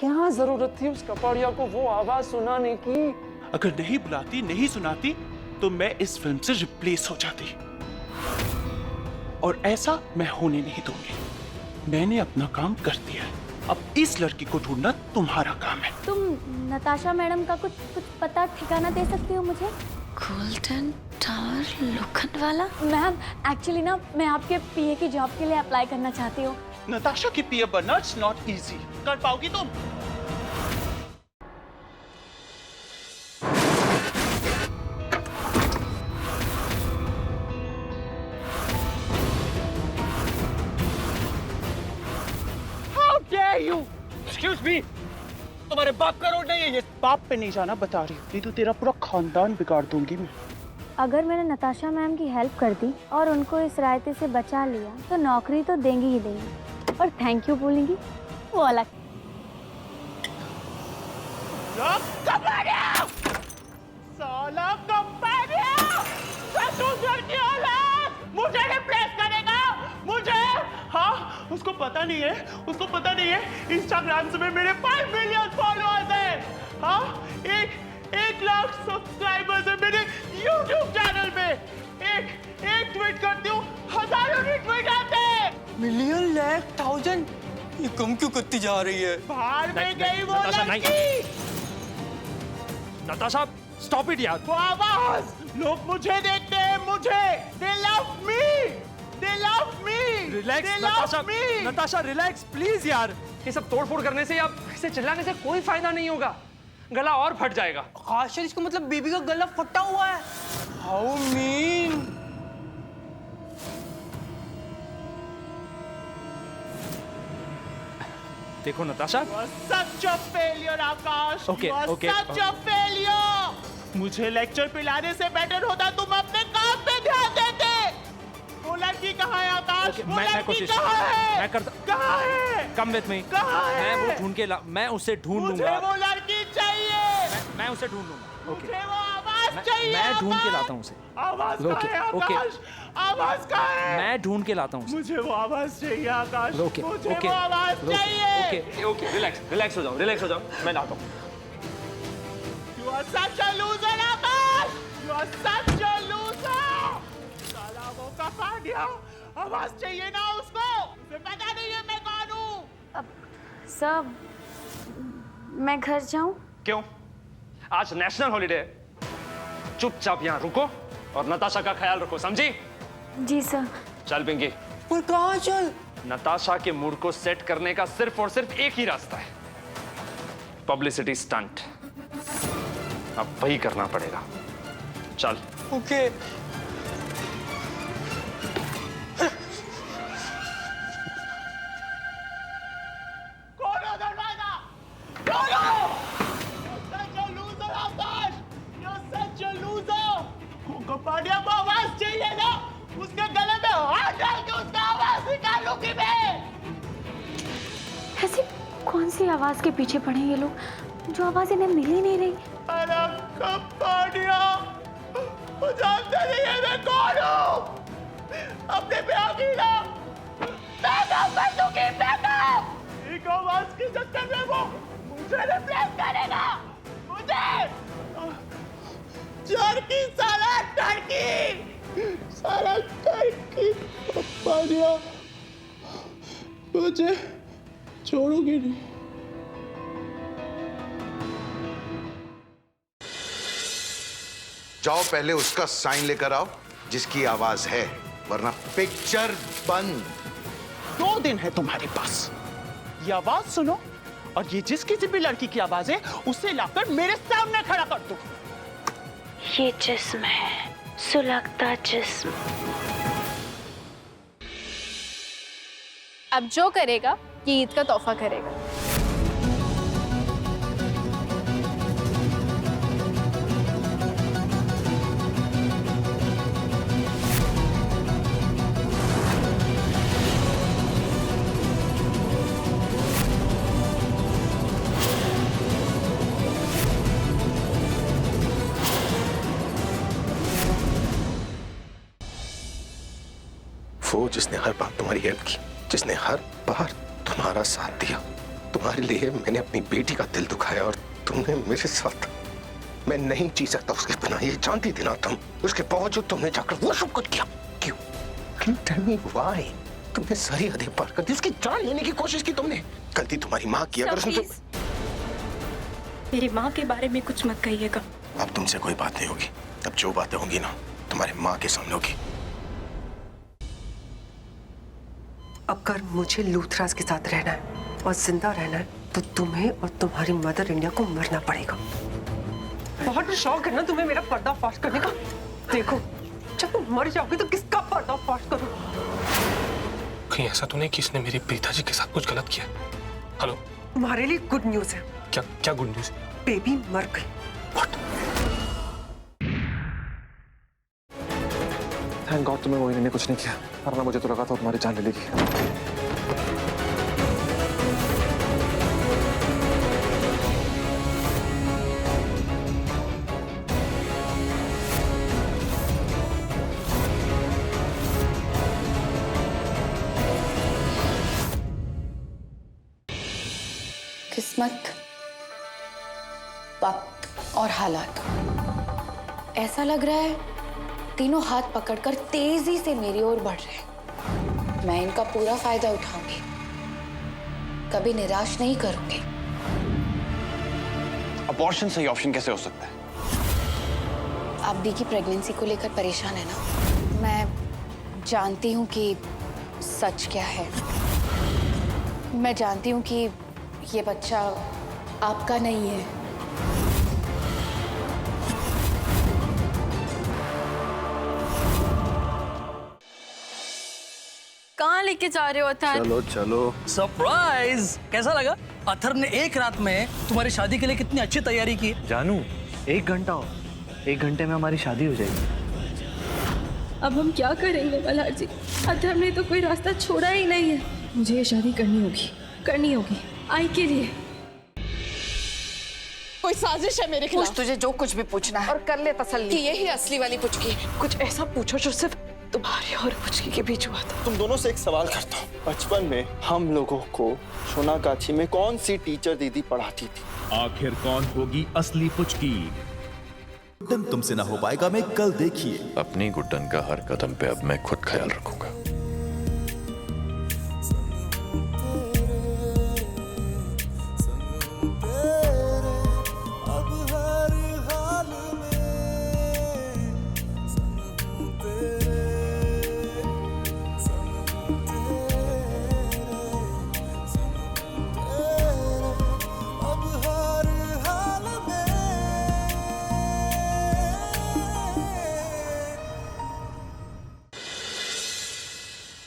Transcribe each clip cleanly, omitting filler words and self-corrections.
क्या जरूरत थी उस कपाड़िया को वो आवाज सुनाने की? अगर नहीं बुलाती, नहीं सुनाती तो मैं इस फिल्म से रिप्लेस हो जाती, और ऐसा मैं होने नहीं दूंगी। मैंने अपना काम कर दिया है, अब इस लड़की को ढूंढना तुम्हारा काम है। तुम नताशा मैडम का कुछ पता ठिकाना दे सकती हो मुझे? Golden tower Lokhandwala? Ma'am actually ना मैं आपके पीए की जॉब के लिए अप्लाई करना चाहती हूँ। नताशा की पीए बनना इट्स नॉट इजी। कर पाओगी तुम? Excuse me, तुम्हारे बाप का रोड नहीं है ये। बाप पे नहीं जाना बता रही हूँ, नहीं तो तेरा पूरा खानदान बिगाड़ दूंगी मैं। अगर मैंने नताशा मैम की हेल्प कर दी और उनको इस रायते से बचा लिया तो नौकरी तो देंगी ही देंगी, और थैंक यू बोलेंगी वो अलग। साला कंपैनिया! मुझे रिप्लेस करेगा, मुझे? हाँ, उसको पता नहीं है इंस्टाग्राम से मेरे 5 मिलियन फॉलोअर्स हैं। हाँ, एक लाख सब्सक्राइबर्स हैं मेरे यूट्यूब चैनल पे। एक ट्वीट करती हूँ, हजारों रीट्वीट आते हैं। मिलियन, लाख, थाउजेंड, ये कम क्यों करती जा रही है? बाहर में गई वो लड़की। नताशा स्टॉप इट यार। वो आवाज, लोग मुझे देखते हैं, मुझे। They love me, they love me, relax they Natasha, love me। Natasha relax please यार। ये सब तोड़फोड़ करने से या ऐसे चिल्लाने से कोई फायदा नहीं होगा, गला और फट जाएगा। काशिर, इसको मतलब बेबी का गला फटा हुआ है। How mean. देखो Natasha, Such a failure, Akash. Okay, You are okay, such a failure। मुझे लेक्चर पिलाने से बेटर होता तुम अपने काम पे ध्यान देते। वो लड़की कहाँ है आकाश? Okay, वो मैं लड़की कोशिश कहाँ है? मैं करता। कहाँ है? Come with me. कहाँ है? मैं वो ढूंढ के मैं उसे ढूंढ मुझे लूंगा। वो लड़की चाहिए। मैं उसे ढूंढ लूंगा। ओके, मुझे वो आवाज चाहिए। मैं ढूंढ के आकाश। लाता हूँ उसे। आवाज कहाँ Okay, है okay. आकाश? आवाज कहाँ है? मैं ढूंढ के लाता हूँ उसे। मुझे वो आवाज चाहिए आकाश। ओके, मुझे ओके, वो आवाज चाहिए। ओके, ओके, रिलैक्स हो जाओ, मैं लाता हूँ। You are such a loser, Akash. You are such a loser। साला वो कपाड़िया, आवाज चाहिए ना उसको। उसे पता नहीं है मैं कौन हूँ। सब मैं घर जाऊं? क्यों? आज नेशनल हॉलिडे है, चुपचाप यहाँ रुको और नताशा का ख्याल रखो, समझी? जी सर। चल पिंकी। पर कहाँ चल? नताशा के मूड को सेट करने का सिर्फ और सिर्फ एक ही रास्ता है, पब्लिसिटी स्टंट। अब वही करना पड़ेगा। चल। ओके। खोलो दरवाजा, खोलो। You're such a loser, Akash. You're such a loser। वो कपाड़िया को आवाज चाहिए ना, उसके गले में हाथ डाल के उसका आवाज निकालूंगी मैं। ऐसी कौन सी आवाज के पीछे पड़े ये लोग जो आवाज इन्हें मिल ही नहीं रही? अरे कपाड़िया, वो जानते नहीं है मैं कौन हूँ। अपने पे अकेला बैकअप कर दूंगी, बैकअप। एक आवाज के चक्कर में वो मुझे रिप्लेस करेगा, मुझे। टर्की, साला टर्की, साला टर्की। कपाड़िया मुझे छोड़ोगी नहीं। जाओ पहले उसका साइन लेकर आओ जिसकी आवाज है, वरना पिक्चर बंद। 2 दिन है तुम्हारे पास, ये आवाज सुनो और ये जिस किसी भी लड़की की आवाज है उसे लाकर मेरे सामने खड़ा कर दो। ये जिस्म है, सुलगता जिस्म। अब जो करेगा ये ईद का तोहफा करेगा। वो जिसने हर बार तुम्हारी हेल्प की, जिसने हर बार तुम्हारा साथ दिया, तुम्हारे लिए मैंने अपनी बेटी का दिल दुखाया और तुमने मेरे साथ। मैं नहीं जी सकता उसके बिना, ये जानती थी ना तुम। उसके बावजूद तुमने जाकर वो सब कुछ किया। क्यों? Can you tell me why? तुमने सारी हदें पार कर दी, उसकी जान लेने की कोशिश की तुमने। गलती तुम्हारी माँ की। अगर उसने मेरी माँ के बारे में कुछ मत कहिएगा। अब तुमसे कोई बात नहीं होगी। अब जो बातें होंगी ना तुम्हारी माँ के सामने होगी। अगर मुझे लूथराज के साथ रहना है और जिंदा रहना है तो तुम्हें और तुम्हारी मदर इंडिया को मरना पड़ेगा। बहुत शौक है ना तुम्हें मेरा पर्दाफाश करने का। देखो जब तुम मर जाओगे तो किसका पर्दाफाश करूं? कहीं ऐसा तो नहीं कि इसने मेरे पिताजी के साथ कुछ गलत किया? हेलो, तुम्हारे लिए गुड न्यूज है। क्या क्या गुड न्यूज? बेबी मर गई। थैंक गॉड तुम्हें मोहिनी ने कुछ नहीं किया, वरना मुझे तो लगा था तुम्हारी जान ले लेगी। किस्मत, वक्त और हालात, ऐसा लग रहा है तीनों हाथ पकड़कर तेजी से मेरी ओर बढ़ रहे हैं। मैं इनका पूरा फायदा उठाऊंगी, कभी निराश नहीं करूंगी। अबॉर्शन सही ऑप्शन कैसे हो सकता है? आप दी की प्रेगनेंसी को लेकर परेशान है ना? मैं जानती हूँ कि सच क्या है। मैं जानती हूँ कि ये बच्चा आपका नहीं है। कहाँ लेके जा रहे हो अथर? चलो चलो। सरप्राइज! कैसा लगा? अथर ने एक रात में तुम्हारी शादी के लिए कितनी अच्छी तैयारी की। जानू, 1 घंटा हो, 1 घंटे में हमारी शादी हो जाएगी। अब हम क्या करेंगे मल्हार जी? अथर ने तो कोई रास्ता छोड़ा ही नहीं है। मुझे ये शादी करनी होगी आई के लिए। कोई साजिश है मेरे खिलाफ? पूछ, तुझे जो कुछ भी पूछना है और कर ले तसल्ली कि यही असली वाली पुचकी। कुछ ऐसा पूछो जो सिर्फ तुम्हारे और पुचकी के बीच हुआ था। तुम दोनों से एक सवाल करता हूँ। बचपन में हम लोगों को सोनागाछी में कौन सी टीचर दीदी पढ़ाती थी? आखिर कौन होगी असली पुचकी? गुड्डन तुमसे ना हो पाएगा में कल देखिए। अपनी गुड्डन का हर कदम पे अब मैं खुद ख्याल रखूंगा।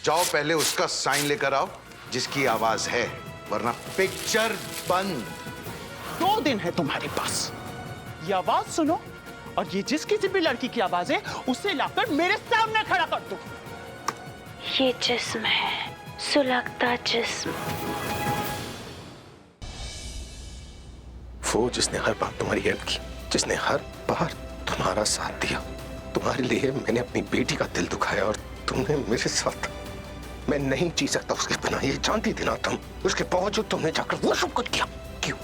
जाओ पहले उसका साइन लेकर आओ जिसकी आवाज है, वरना पिक्चर बंद। 2 दिन है तुम्हारे पास, ये आवाज सुनो और ये जिस किसी भी लड़की की आवाज है उसे लाकर मेरे सामने खड़ा कर दो। ये जिस्म है, सुलगता जिस्म। वो जिसने हर बार तुम्हारी हेल्प की, जिसने हर बार तुम्हारा साथ दिया। तुम्हारे लिए मैंने अपनी बेटी का दिल दुखाया और तुमने मेरे साथ। मैं नहीं जी सकता उसके बिना, ये जानती थी ना तुम। उसके बावजूद तुमने जाकर वो सब कुछ किया। क्यों?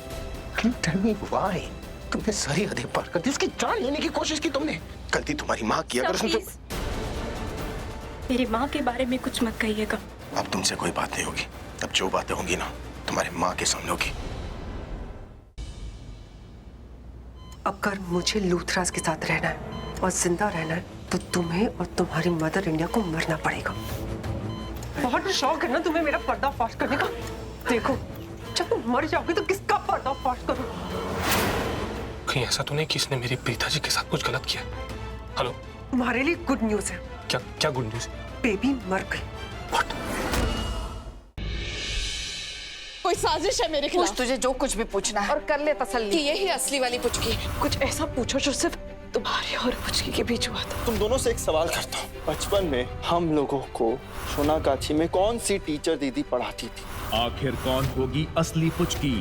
Can you tell me why? तुमने सारी हदें पार कर दी, उसकी जान लेने की कोशिश की तुमने। गलती तुम्हारी माँ की। अगर उसने मेरी माँ के बारे में कुछ मत कहिएगा। अब तुमसे कोई बात नहीं होगी। अब जो बातें होंगी ना तुम्हारी माँ के सामने होगी। अगर मुझे लूथराज के साथ रहना है और जिंदा रहना है तो तुम्हें और तुम्हारी मदर इंडिया को मरना पड़ेगा। बहुत शौक है ना तुम्हें मेरा पर्दाफाश करने का। देखो जब तुम मर जाओगे तो किसका पर्दाफाश करूं? कहीं ऐसा तो नहीं कि इसने मेरे पिताजी के साथ कुछ गलत किया? हेलो, तुम्हारे लिए गुड न्यूज है। क्या क्या गुड न्यूज? बेबी मर गई। कोई साजिश है मेरे खिलाफ? पूछ, तुझे जो कुछ भी पूछना है और कर ले तसल्ली कि यही असली वाली पुचकी है। कुछ ऐसा पूछो जो सिर्फ तुम्हारे और पुचकी के बीच हुआ था। तुम दोनों से एक सवाल करता हूँ। बचपन में हम लोगों को सोनागाछी में कौन सी टीचर दीदी पढ़ाती थी? आखिर कौन होगी असली पुचकी?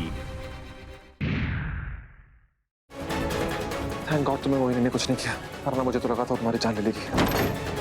थैंक गॉड तुम्हें मोहिनी ने कुछ नहीं किया, वरना मुझे तो लगा था तुम्हारी जान ले लेगी।